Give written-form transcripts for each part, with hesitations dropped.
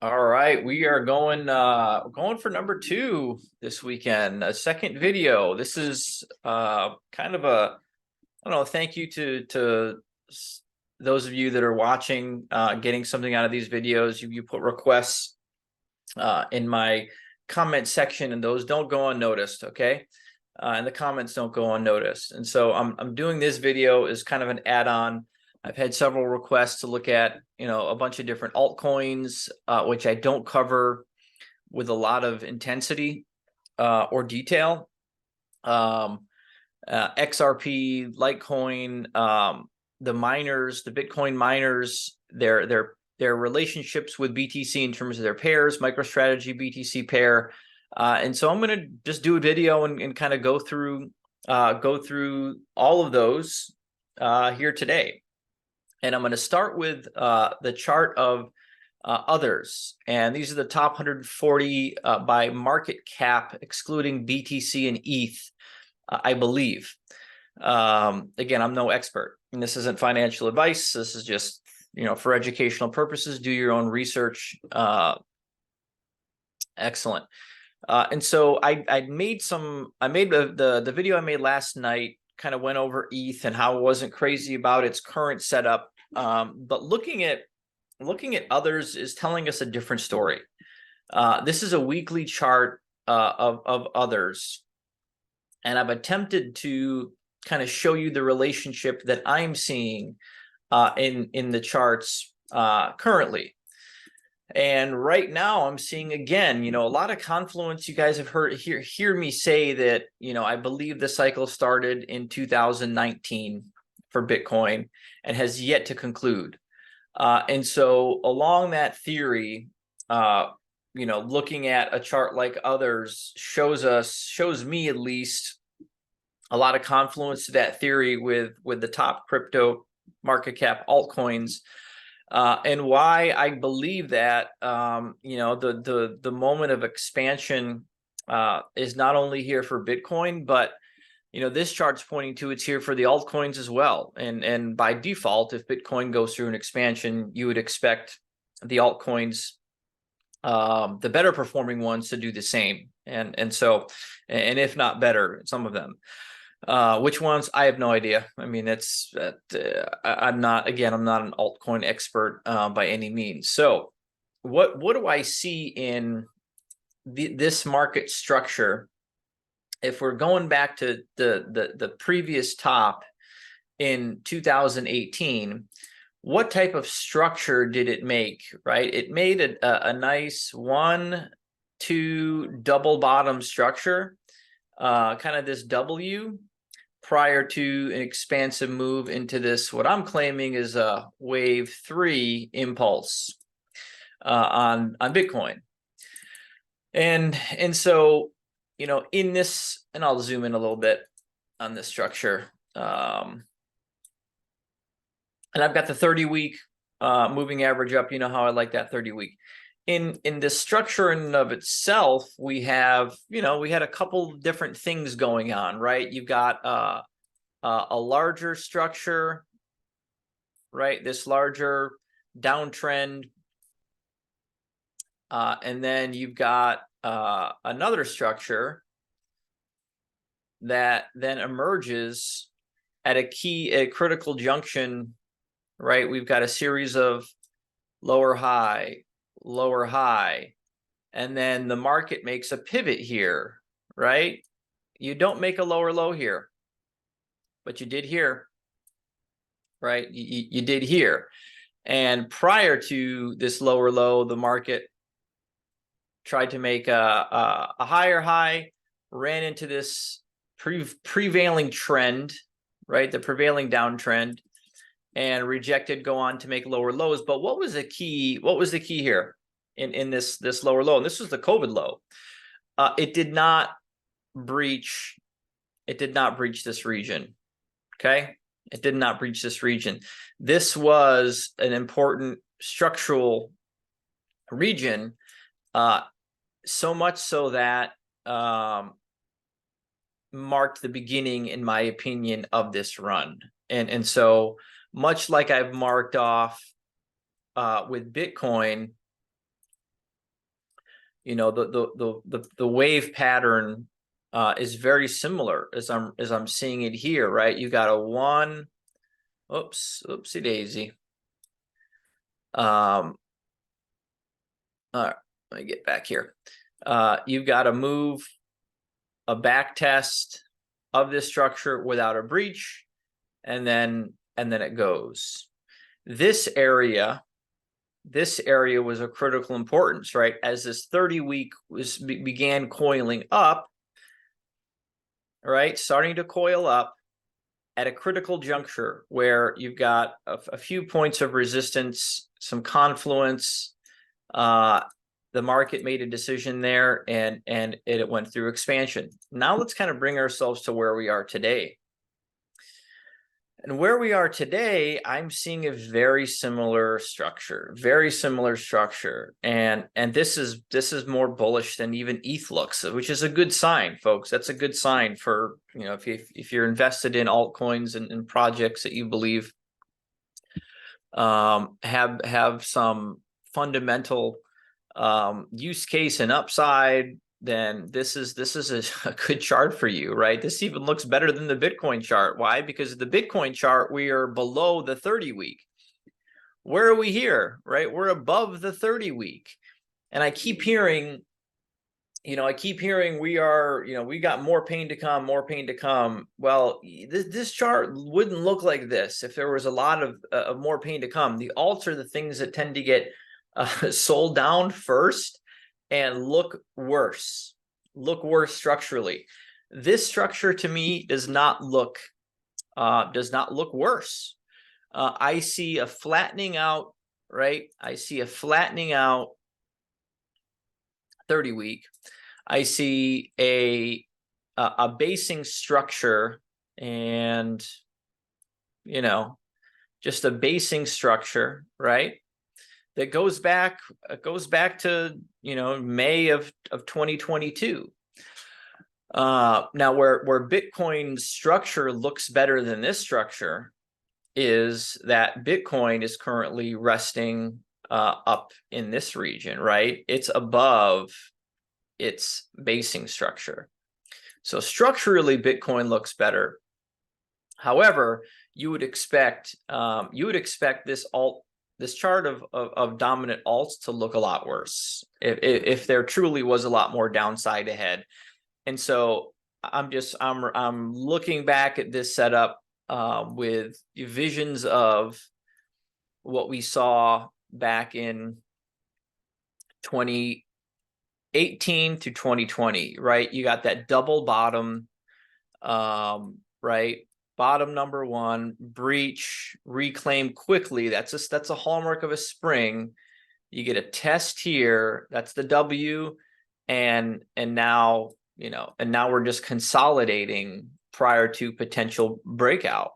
All right, we are going for number two this weekend, a second video. This is kind of a, I don't know, thank you to those of you that are watching, getting something out of these videos. You put requests in my comment section, and those don't go unnoticed, okay? And the comments don't go unnoticed. And so I'm doing this video as kind of an add-on. I've had several requests to look at, a bunch of different altcoins, which I don't cover with a lot of intensity or detail. XRP, Litecoin, the miners, the Bitcoin miners, their relationships with BTC in terms of their pairs, MicroStrategy BTC pair. And so I'm going to just do a video and kind of go through all of those here today. And I'm going to start with the chart of others. And these are the top 140 by market cap, excluding BTC and ETH, I believe. Again, I'm no expert, and this isn't financial advice. This is just, for educational purposes. Do your own research. Excellent. And so I made the video I made last night, kind of went over ETH and how I wasn't crazy about its current setup. But looking at others is telling us a different story. This is a weekly chart of others, and I've attempted to kind of show you the relationship that I'm seeing in the charts currently. And right now I'm seeing, again, a lot of confluence. You guys have hear me say that, I believe the cycle started in 2019 for Bitcoin and has yet to conclude. And so along that theory, looking at a chart like others shows me at least a lot of confluence to that theory with the top crypto market cap altcoins. And why I believe that, the moment of expansion is not only here for Bitcoin, but, this chart's pointing to it's here for the altcoins as well. And by default, if Bitcoin goes through an expansion, you would expect the altcoins, the better performing ones, to do the same. And if not better, some of them. Which ones, I have no idea. I mean, I'm not an altcoin expert by any means. So what do I see in this market structure? If we're going back to the previous top in 2018, what type of structure did it make? Right, it made a nice 1-2 double bottom structure, kind of this W, prior to an expansive move into this, what I'm claiming is a wave 3 impulse on Bitcoin. And so, in this, and I'll zoom in a little bit on this structure. And I've got the 30-week moving average up. You know how I like that 30-week. In the structure in and of itself, we have, we had a couple different things going on, right? You've got a larger structure, right? This larger downtrend. And then you've got another structure that then emerges at a critical junction, right? We've got a series of lower high, and then the market makes a pivot here, right? You don't make a lower low here, but you did here, right? You did here. And prior to this lower low, the market tried to make a higher high, ran into this prevailing trend, right? The prevailing downtrend, and rejected, go on to make lower lows. But what was the key? What was the key here in this lower low? And this was the COVID low. It did not breach this region. Okay, it did not breach this region. This was an important structural region, so much so that marked the beginning, in my opinion, of this run. And so much like I've marked off with Bitcoin, you know, the wave pattern is very similar as I'm seeing it here, right? You got a one, oopsie daisy. All right, let me get back here. You've got to move a back test of this structure without a breach, and then it goes. This area was of critical importance, right? As this 30-week began coiling up, right? Starting to coil up at a critical juncture where you've got a few points of resistance, some confluence. The market made a decision there, and it went through expansion. Now let's kind of bring ourselves to where we are today. And where we are today, I'm seeing a very similar structure, and this is more bullish than even ETH looks, which is a good sign, folks. That's a good sign for, you know, if you're invested in altcoins and projects that you believe have some fundamental use case and upside, then this is a good chart for you, right? This even looks better than the Bitcoin chart. Why? Because the Bitcoin chart, we are below the 30-week. Where are we here, right? We're above the 30-week. And I keep hearing, we are, we got more pain to come, more pain to come. Well, this chart wouldn't look like this if there was a lot of more pain to come. The alts are the things that tend to get sold down first and look worse structurally. This structure to me does not look worse. I see a flattening out, right? I see a flattening out 30-week. I see a basing structure, and just a basing structure, right? That goes back to May of 2022. Now where Bitcoin's structure looks better than this structure is that Bitcoin is currently resting up in this region, right? It's above its basing structure. So structurally Bitcoin looks better. However, you would expect this chart of dominant alts to look a lot worse if there truly was a lot more downside ahead. And so I'm looking back at this setup with visions of what we saw back in 2018 to 2020, right? You got that double bottom, right? Bottom number one, breach, reclaim quickly. That's a hallmark of a spring. You get a test here. That's the W, and now we're just consolidating prior to potential breakout.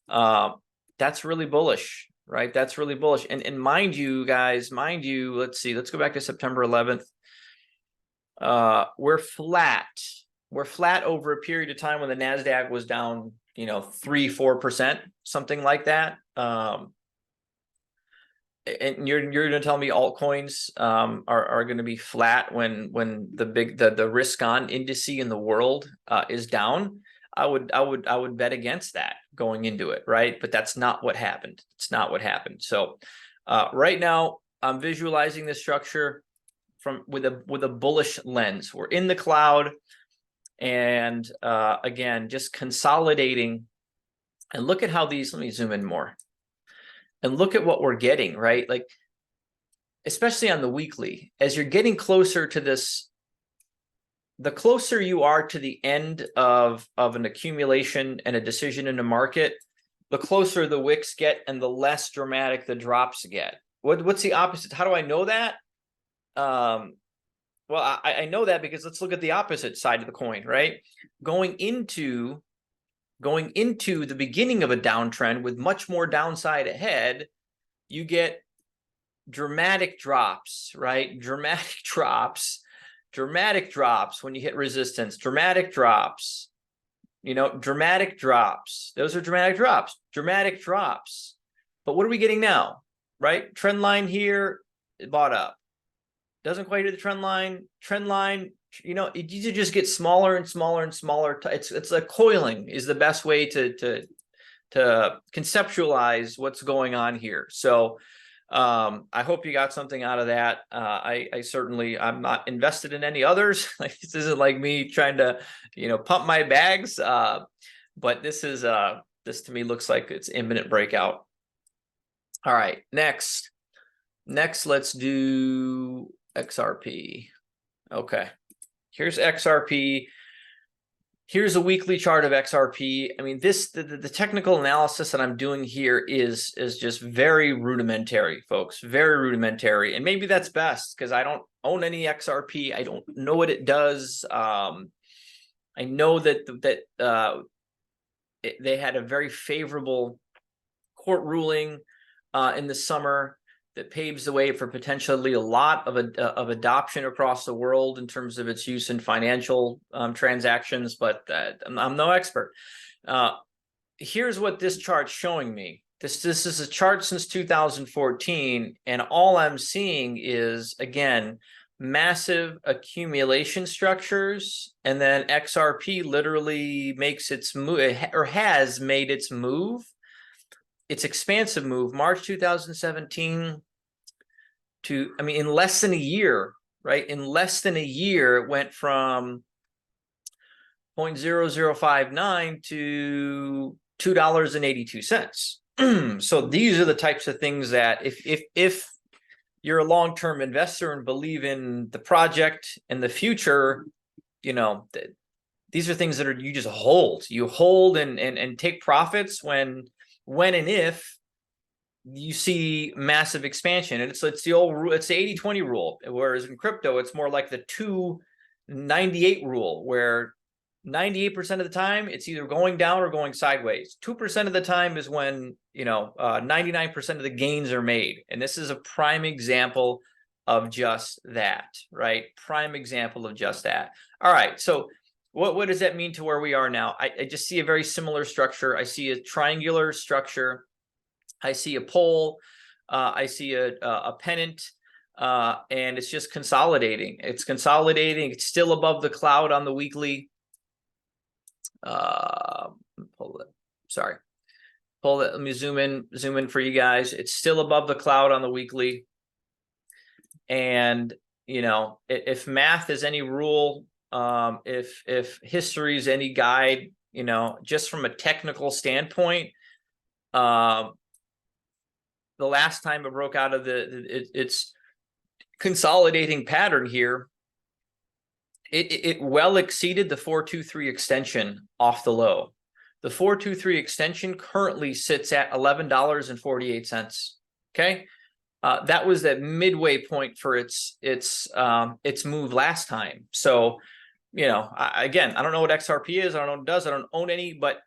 That's really bullish, right? That's really bullish. And mind you, guys, let's see. Let's go back to September 11th. We're flat. We're flat over a period of time when the NASDAQ was down 3-4%, something like that. And you're going to tell me altcoins are going to be flat when the risk on indice in the world is down? I would bet against that going into it, right? But that's not what happened. It's not what happened. So right now I'm visualizing this structure with a bullish lens. We're in the cloud. And again, just consolidating. And look at how these, let me zoom in more. And look at what we're getting, right? Like, especially on the weekly, as you're getting closer to this, the closer you are to the end of an accumulation and a decision in the market, the closer the wicks get and the less dramatic the drops get. What's the opposite? How do I know that? Well, I know that because let's look at the opposite side of the coin, right? Going into the beginning of a downtrend with much more downside ahead, you get dramatic drops, right? Dramatic drops when you hit resistance, dramatic drops, dramatic drops. Those are dramatic drops. But what are we getting now, right? Trend line here, it bought up. doesn't quite hit the trend line. Trend line, you know, it you just get smaller and smaller and smaller. It's like coiling is the best way to conceptualize what's going on here. So I hope you got something out of that. I certainly, I'm not invested in any others. Like, this isn't like me trying to, you know, pump my bags. But this is this to me looks like it's imminent breakout. All right, next, let's do XRP. Okay, here's XRP. Here's a weekly chart of XRP. I mean, the technical analysis that I'm doing here is just very rudimentary, folks, very rudimentary. And maybe that's best because I don't own any XRP. I don't know what it does. I know that they had a very favorable court ruling in the summer that paves the way for potentially a lot of adoption across the world in terms of its use in financial transactions, but I'm no expert. Here's what this chart's showing me. This is a chart since 2014, and all I'm seeing is, again, massive accumulation structures, and then XRP literally makes its move, or has made its move. Its expansive move, March 2017 to, I mean, in less than a year, right? In less than a year, it went from 0.0059 to $2.82. So these are the types of things that if you're a long-term investor and believe in the project and the future, you know, these are things that you just hold. You hold and take profits when and if you see massive expansion. And it's the old rule, it's the 80-20 rule, whereas in crypto it's more like the 298 rule, where 98% of the time it's either going down or going sideways. 2% of the time is when, you know, 99% of the gains are made. And this is a prime example of just that, right? Prime example of just that. All right, so what does that mean to where we are now? I just see a very similar structure. I see a triangular structure. I see a pole. I see a pennant, and it's just consolidating. It's consolidating. It's still above the cloud on the weekly. Pull it. Sorry. Pull it. Let me zoom in for you guys. It's still above the cloud on the weekly. And, you know, if math is any rule, if history is any guide, you know, just from a technical standpoint, the last time it broke out of its consolidating pattern here, it well exceeded the 423 extension off the low. The 423 extension currently sits at $11.48. Okay. That was that midway point for its move last time. So, you know, again, I don't know what XRP is. I don't know what it does. I don't own any, but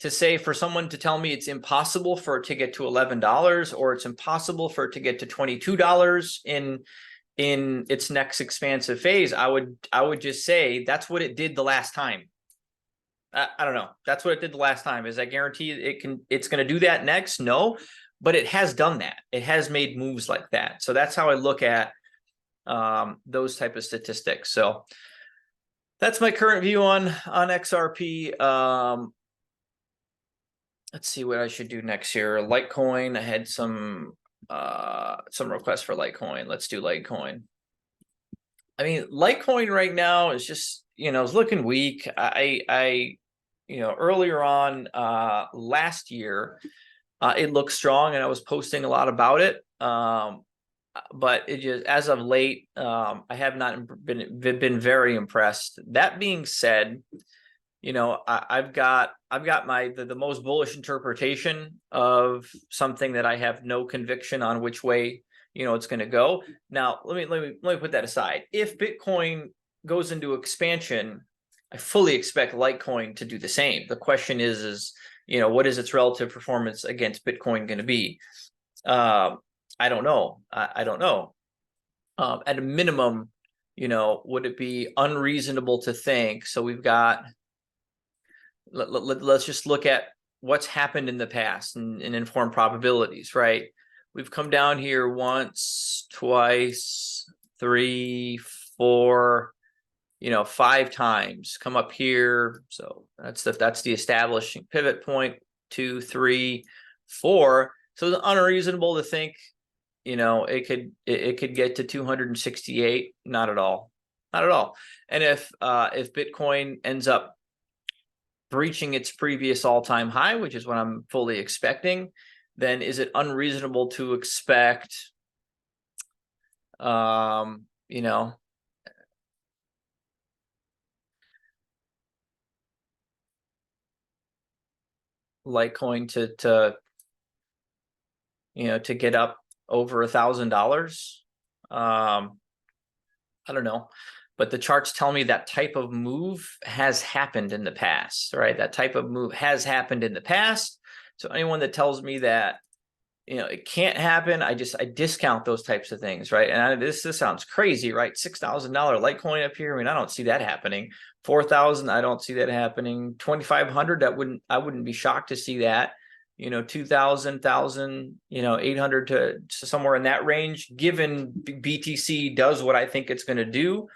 to say for someone to tell me it's impossible for it to get to $11 or it's impossible for it to get to $22 in its next expansive phase, I would just say that's what it did the last time. I don't know. That's what it did the last time. Is I guarantee it's going to do that next? No, but it has done that. It has made moves like that. So that's how I look at those type of statistics. So that's my current view on XRP. Let's see what I should do next here. Litecoin. I had some requests for Litecoin. Let's do Litecoin. I mean, Litecoin right now is just, you know, it's looking weak. You know, earlier on last year, it looked strong, and I was posting a lot about it. But it just, as of late, I have not been very impressed. That being said, you know, I've got the most bullish interpretation of something that I have no conviction on which way, you know, it's going to go. Now, let me put that aside. If Bitcoin goes into expansion, I fully expect Litecoin to do the same. The question is, you know, what is its relative performance against Bitcoin going to be? I don't know. I don't know. At a minimum, you know, would it be unreasonable to think? So we've got, let's just look at what's happened in the past and inform probabilities, right? We've come down here once, twice, 3, 4, 5 times. Come up here. So that's the establishing pivot point. 2, 3, 4. So it's unreasonable to think, it could get to 268. Not at all. Not at all. And if Bitcoin ends up breaching its previous all-time high, which is what I'm fully expecting, then is it unreasonable to expect, Litecoin to get up over $1,000? I don't know, but the charts tell me that type of move has happened in the past, right? That type of move has happened in the past. So anyone that tells me that, it can't happen, I discount those types of things, right? And this sounds crazy, right? $6,000 Litecoin up here. I mean, I don't see that happening. 4,000, I don't see that happening. 2,500, I wouldn't be shocked to see that. 2,000, 1,000, 800 to somewhere in that range, given BTC does what I think it's going to do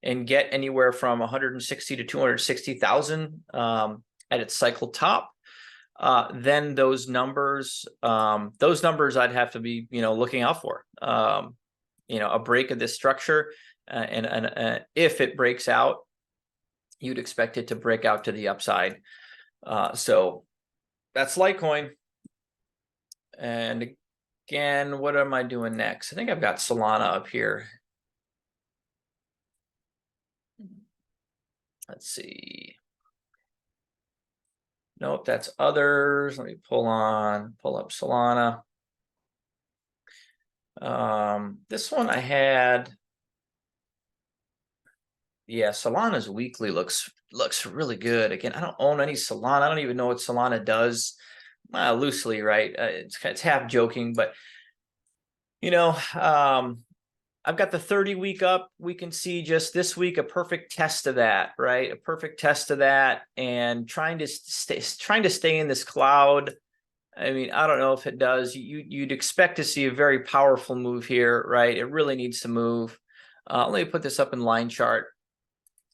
and get anywhere from 160 to 260,000 at its cycle top. Then those numbers I'd have to be, looking out for, a break of this structure. And if it breaks out, you'd expect it to break out to the upside. So that's Litecoin. And again, what am I doing next? I think I've got Solana up here. Let's see. Nope, that's others. Let me pull up Solana. This one I had. Yeah, Solana's weekly looks really good. Again, I don't own any Solana. I don't even know what Solana does. Loosely, right? It's half joking, but I've got the 30-week up. We can see just this week a perfect test of that, right? A perfect test of that, and trying to stay in this cloud. I mean, I don't know if it does. You'd expect to see a very powerful move here, right? It really needs to move. Let me put this up in line chart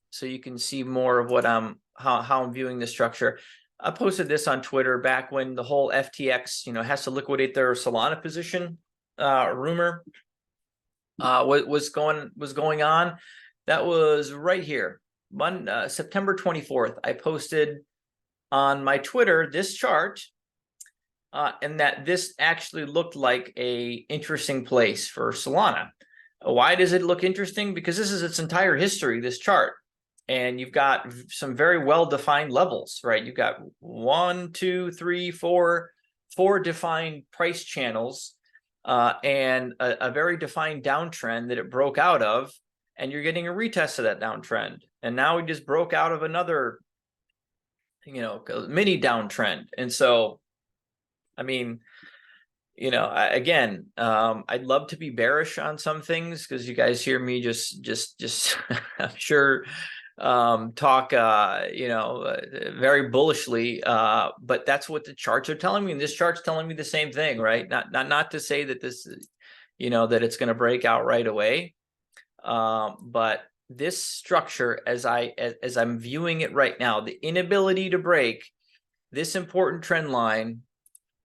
so you can see more of what how I'm viewing the structure. I posted this on Twitter back when the whole FTX, has to liquidate their Solana position rumor was going on. That was right here, September 24th. I posted on my Twitter this chart, and that this actually looked like a interesting place for Solana. Why does it look interesting? Because this is its entire history, this chart. And you've got some very well-defined levels, right? You've got 1, 2, 3, 4 defined price channels, and a very defined downtrend that it broke out of, and you're getting a retest of that downtrend. And now we just broke out of another, mini downtrend. And so, I mean, again, I'd love to be bearish on some things because you guys hear me just I'm sure talk very bullishly, but that's what the charts are telling me, and this chart's telling me the same thing, right? Not to say that this that it's going to break out right away, but this structure, as I'm viewing it right now, the inability to break this important trend line,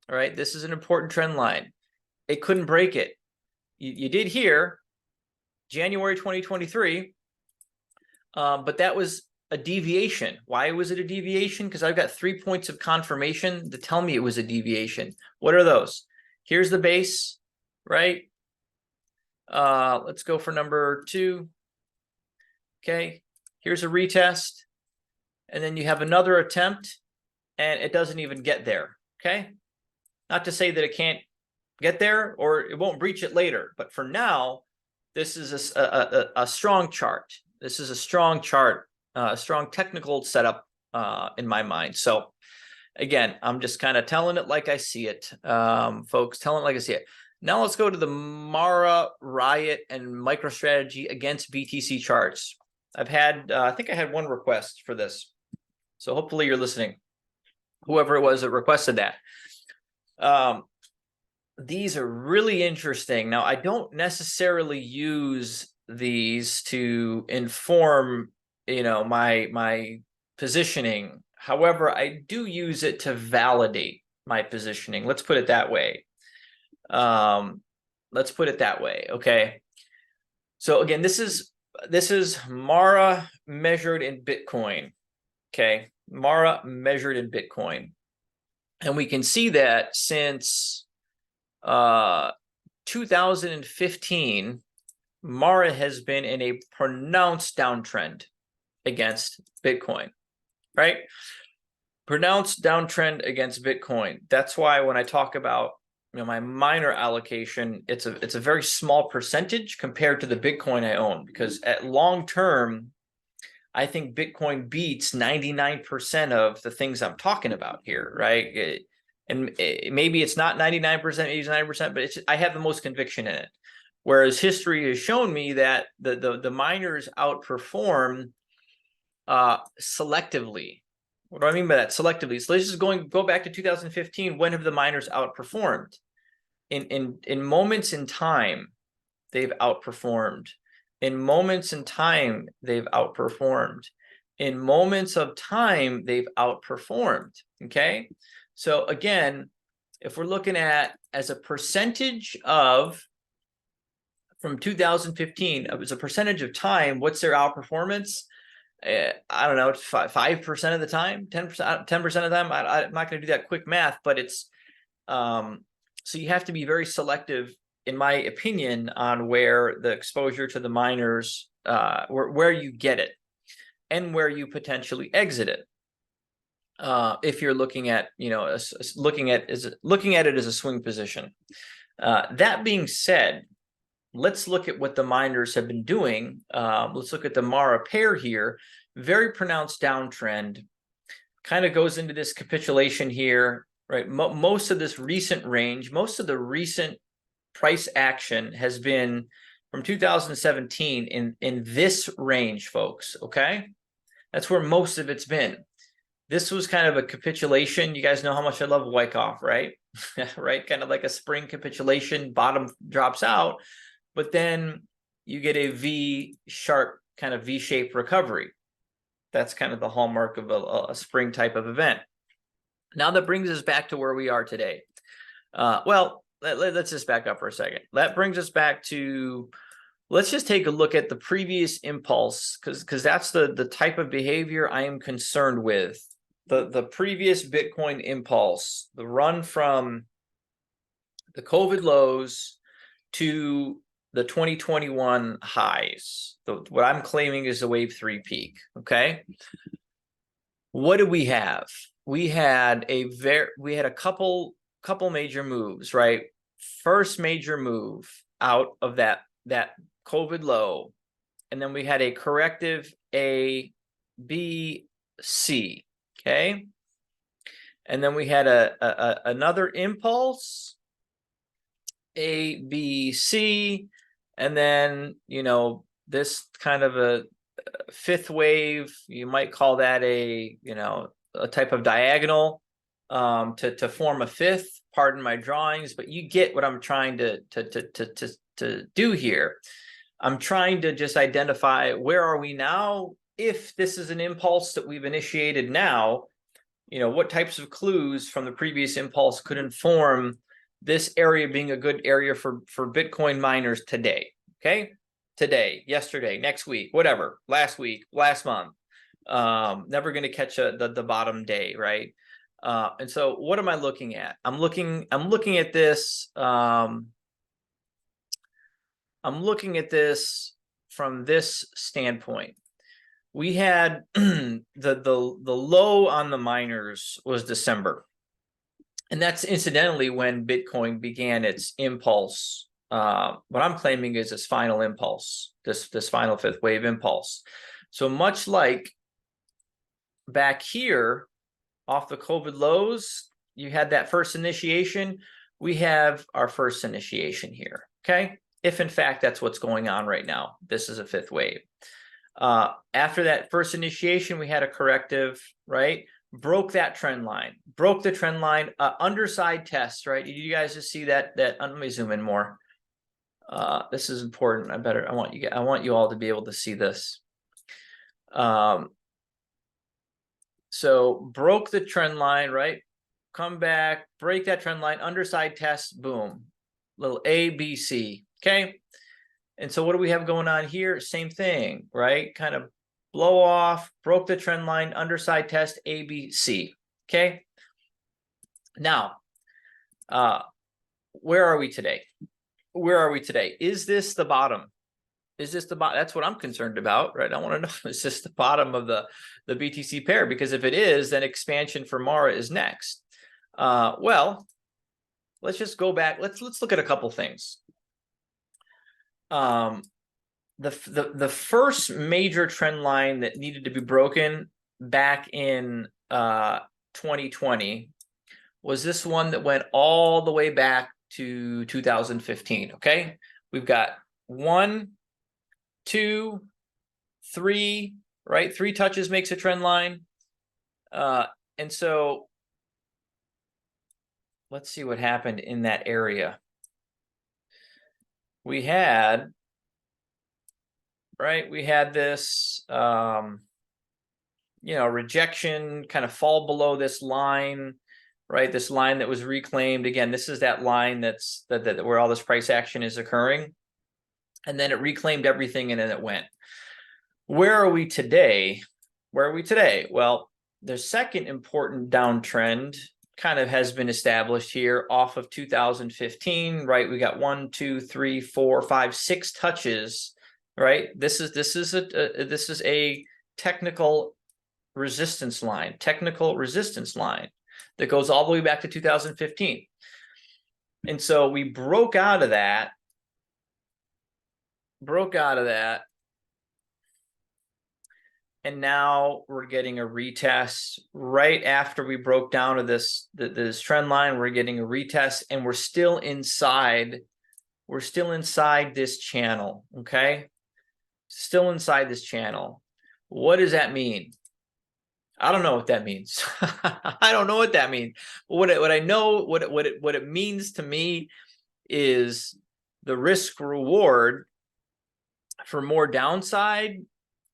right? This is an important trend line. It couldn't break it. You did here January 2023. But that was a deviation. Why was it a deviation? Because I've got 3 points of confirmation to tell me it was a deviation. What are those? Here's the base, right? Let's go for number 2. Okay, here's a retest. And then you have another attempt, and it doesn't even get there, okay? Not to say that it can't get there or it won't breach it later. But for now, this is a strong chart. This is a strong chart, a strong technical setup in my mind. So again, I'm just kind of telling it like I see it, folks, telling it like I see it. Now let's go to the MARA, RIOT, and MicroStrategy against BTC charts. I've had, I think I had one request for this. So hopefully you're listening, whoever it was that requested that. these are really interesting. Now, I don't necessarily use these to inform, my positioning. However, I do use it to validate my positioning. Let's put it that way. Okay. So again, this is MARA measured in Bitcoin. Okay, MARA measured in Bitcoin, and we can see that since 2015, MARA has been in a pronounced downtrend against Bitcoin, right? Pronounced downtrend against Bitcoin. That's why when I talk about my miner allocation, it's a very small percentage compared to the Bitcoin I own, because at long term, I think Bitcoin beats 99% of the things I'm talking about here, right? And maybe it's not 99%, maybe it's 90%, but I have the most conviction in it. Whereas history has shown me that the miners outperform selectively. What do I mean by that? Selectively. So let's just go back to 2015. When have the miners outperformed? In moments in time, they've outperformed. In moments in time, they've outperformed. In moments of time, they've outperformed. Okay. So again, if we're looking at as a percentage of from 2015, as a percentage of time, what's their outperformance? I don't know, 5% of the time, 10%, 10% of the time. I'm not going to do that quick math, but it's so you have to be very selective, in my opinion, on where the exposure to the miners, where you get it and where you potentially exit it. If you're looking at, looking at it as a swing position. That being said, let's look at what the miners have been doing. Let's look at the MARA pair here. Very pronounced downtrend. Kind of goes into this capitulation here, right? Most of this recent range, most of the recent price action has been from 2017 in this range, folks. Okay, that's where most of it's been. This was kind of a capitulation. You guys know how much I love Wyckoff, right? Right, kind of like a spring capitulation. Bottom drops out, but then you get a V-sharp kind of V-shaped recovery. That's kind of the hallmark of a spring type of event. Now that brings us back to where we are today. Well, let's just back up for a second. That brings us back to, let's just take a look at the previous impulse, because that's the type of behavior I am concerned with. The previous Bitcoin impulse, the run from the COVID lows to the 2021 highs, what I'm claiming is the wave 3 peak. Okay, what did we have? We had a couple major moves, right? First major move out of that COVID low, and then we had a corrective A, B, C. Okay, and then we had another impulse, A, B, C, and then this kind of a fifth wave. You might call that a type of diagonal to form a fifth. Pardon my drawings, but you get what I'm trying to do here. I'm trying to just identify where are we now. If this is an impulse that we've initiated now, what types of clues from the previous impulse could inform this area being a good area for Bitcoin miners today. Okay, today, yesterday, next week, whatever, last week, last month. Never going to catch the bottom day, right? And so what am I looking at? I'm looking at this. I'm looking at this from this standpoint. We had the low on the miners was December, and that's incidentally when Bitcoin began its impulse. What I'm claiming is its final impulse, this final fifth wave impulse. So much like back here off the COVID lows, you had that first initiation. We have our first initiation here. Okay, if in fact that's what's going on right now, this is a fifth wave. After that first initiation, we had a corrective, right? broke that trend line, broke the trend line, underside test, right? Did you guys just see that? Let me zoom in more. This is important. I want you all to be able to see this. So broke the trend line, right? Come back, break that trend line, underside test, boom. Little A, B, C, okay? And so what do we have going on here? Same thing, right? Kind of blow off, broke the trend line, underside test, A, B, C, okay? Now, where are we today? Where are we today? Is this the bottom? Is this the bottom? That's what I'm concerned about, right? I want to know, is this the bottom of the BTC pair? Because if it is, then expansion for MARA is next. Well, let's just go back. Let's look at a couple things. The first major trend line that needed to be broken back in 2020 was this one that went all the way back to 2015. Okay, we've got 1, 2, 3, right? 3 touches makes a trend line. And so let's see what happened in that area. We had, right? We had this, rejection, kind of fall below this line, right? This line that was reclaimed. Again, this is that line that's where all this price action is occurring. And then it reclaimed everything and then it went. Where are we today? Where are we today? Well, the second important downtrend kind of has been established here off of 2015, right? We got 1, 2, 3, 4, 5, 6 touches, right? This is a technical resistance line that goes all the way back to 2015. And so we broke out of that, and now we're getting a retest right after we broke down to this trend line. We're getting a retest, and we're still inside this channel. Okay, still inside this channel. What does that mean? I don't know what that means. I don't know what that means. What I know, what it means to me is the risk reward for more downside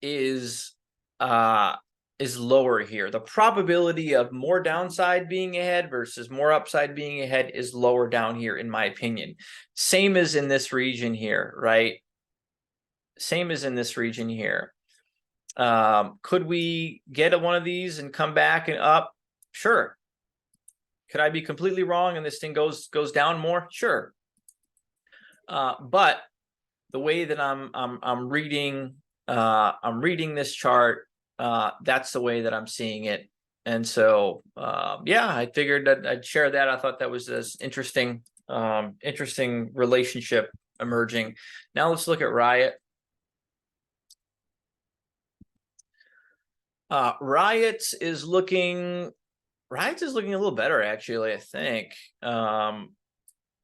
is lower here. The probability of more downside being ahead versus more upside being ahead is lower down here, in my opinion. Same as in this region here, right? Same as in this region here. Could we get one of these and come back and up? Sure. Could I be completely wrong and this thing goes down more? Sure. But the way that I'm reading this chart, that's the way that I'm seeing it. And so yeah, I figured that I'd share that. I thought that was this interesting relationship emerging. Now let's look at Riot. Riot is looking a little better, actually, I think. And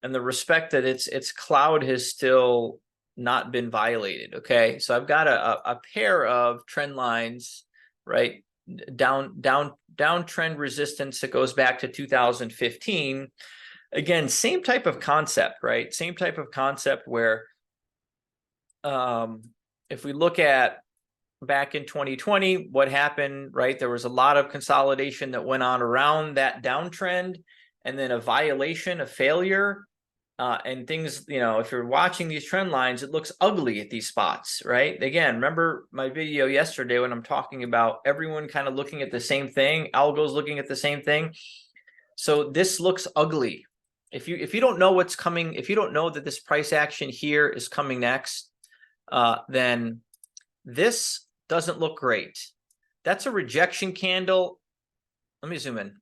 the respect that its cloud has still not been violated. Okay, so I've got a pair of trend lines, right? Downtrend resistance that goes back to 2015. Again, same type of concept, right? Same type of concept where if we look at back in 2020, what happened, right? There was a lot of consolidation that went on around that downtrend, and then a violation, a failure, and things, if you're watching these trend lines, it looks ugly at these spots, right? Again, remember my video yesterday when I'm talking about everyone kind of looking at the same thing, algos looking at the same thing. So this looks ugly. If you don't know what's coming, if you don't know that this price action here is coming next, then this doesn't look great. That's a rejection candle. Let me zoom in.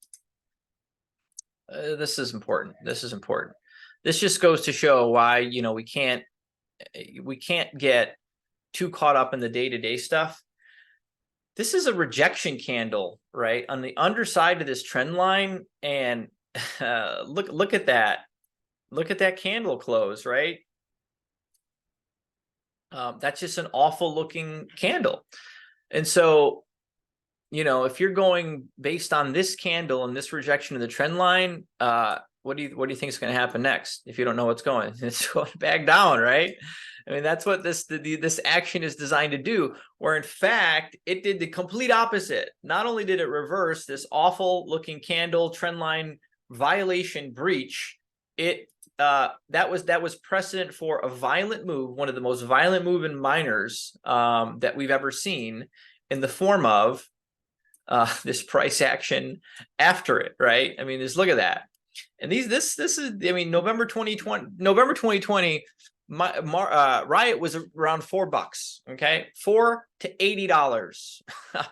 This is important. This just goes to show why, we can't get too caught up in the day-to-day stuff. This is a rejection candle, right, on the underside of this trend line, and look at that. Look at that candle close, right? That's just an awful looking candle. And so you know, if you're going based on this candle and this rejection of the trend line, what do you think is going to happen next? If you don't know what's going, it's going back down, right? I mean, that's what this action is designed to do, where in fact it did the complete opposite. Not only did it reverse this awful looking candle trend line violation breach, it that was precedent for a violent move, one of the most violent move in miners that we've ever seen, in the form of this price action after it, right? I mean, just look at that. And this is, I mean, November 2020, Riot was around $4, okay, $4 to $80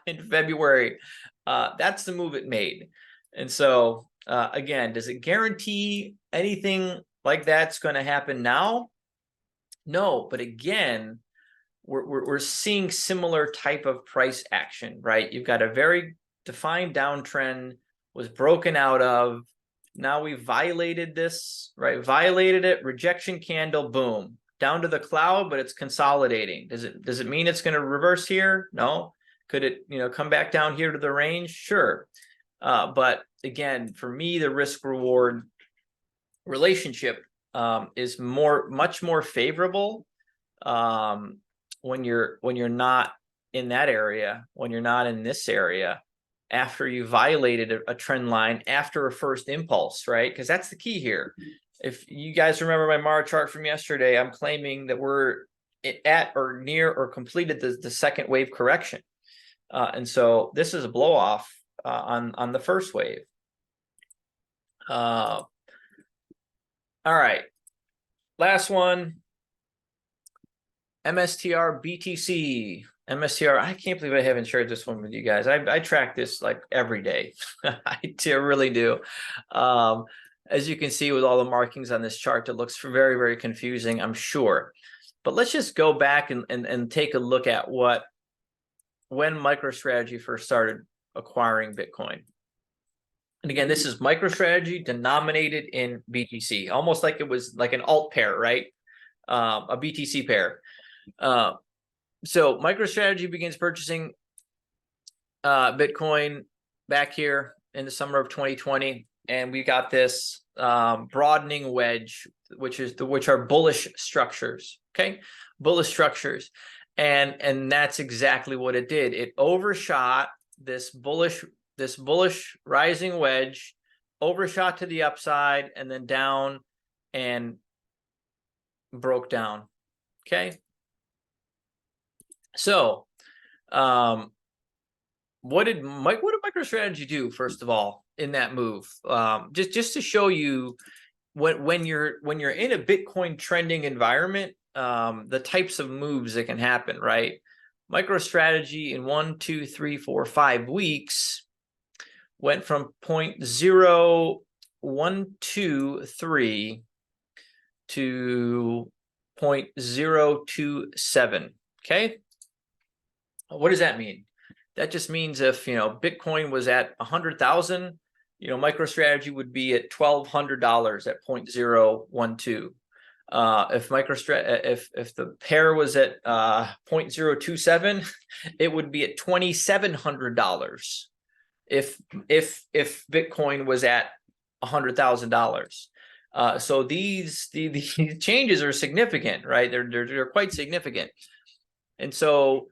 in February. That's the move it made. And so again, does it guarantee anything like that's going to happen now? No, but again, we're seeing similar type of price action, right? You've got a very defined downtrend, was broken out of. Now we violated this, right? Violated it, rejection candle, boom, down to the cloud, but it's consolidating. Does it mean it's going to reverse here? No. Could it, you know, come back down here to the range? Sure. But again, for me, the risk reward relationship is much more favorable when you're not in that area, when you're not in this area, after you violated a trend line after a first impulse, right? Because that's the key here. If you guys remember my MARA chart from yesterday, I'm claiming that we're at or near or completed the second wave correction. And so this is a blow off on the first wave. All right, last one. MSTR BTC. MSTR, I can't believe I haven't shared this one with you guys. I track this like every day. I really do. As you can see with all the markings on this chart, it looks very, very confusing, I'm sure. But let's just go back and take a look at when MicroStrategy first started acquiring Bitcoin. And again, this is MicroStrategy denominated in BTC, almost like it was like an alt pair, right? A BTC pair. So MicroStrategy begins purchasing Bitcoin back here in the summer of 2020, and we got this broadening wedge, which are bullish structures. Okay, bullish structures, and that's exactly what it did. It overshot this bullish rising wedge, overshot to the upside, and then down and broke down. Okay. So, what did MicroStrategy do, first of all, in that move? Just to show you when you're in a Bitcoin trending environment, the types of moves that can happen, right? MicroStrategy in 1, 2, 3, 4, 5 weeks went from 0.0123 to 0.027. Okay. What does that mean? That just means if, you know, Bitcoin was at 100,000, you know, MicroStrategy would be at $1,200 at 0.012. If the pair was at 0.027, it would be at $2,700 if Bitcoin was at $100,000. So these changes are significant, right? They're quite significant. And so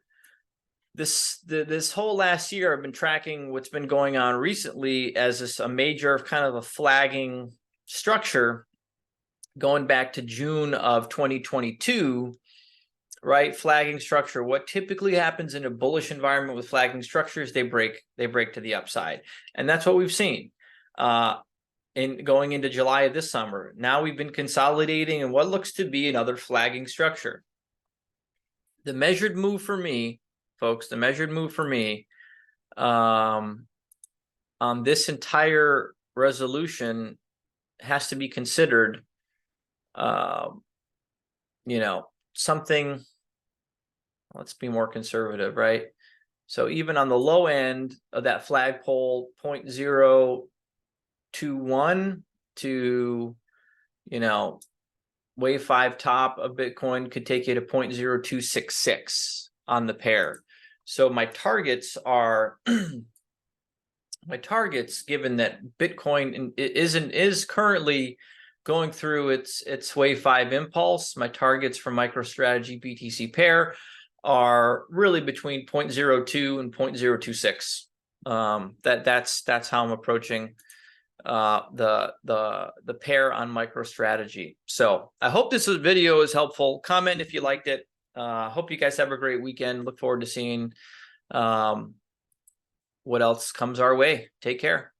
this whole last year, I've been tracking what's been going on recently as a major kind of a flagging structure going back to June of 2022, right? Flagging structure. What typically happens in a bullish environment with flagging structures, they break to the upside. And that's what we've seen in going into July of this summer. Now we've been consolidating in what looks to be another flagging structure. The measured move for me, folks, the measured move for me on this entire resolution has to be considered, you know, something, let's be more conservative, right? So even on the low end of that flagpole, 0.021 to, you know, wave 5 top of Bitcoin could take you to 0.0266 on the pair. So my targets are my targets, given that Bitcoin is currently going through its wave 5 impulse, my targets for MicroStrategy BTC pair are really between 0.02 and 0.026. That's how I'm approaching the pair on MicroStrategy. So I hope this video is helpful. Comment if you liked it. Hope you guys have a great weekend. Look forward to seeing what else comes our way. Take care.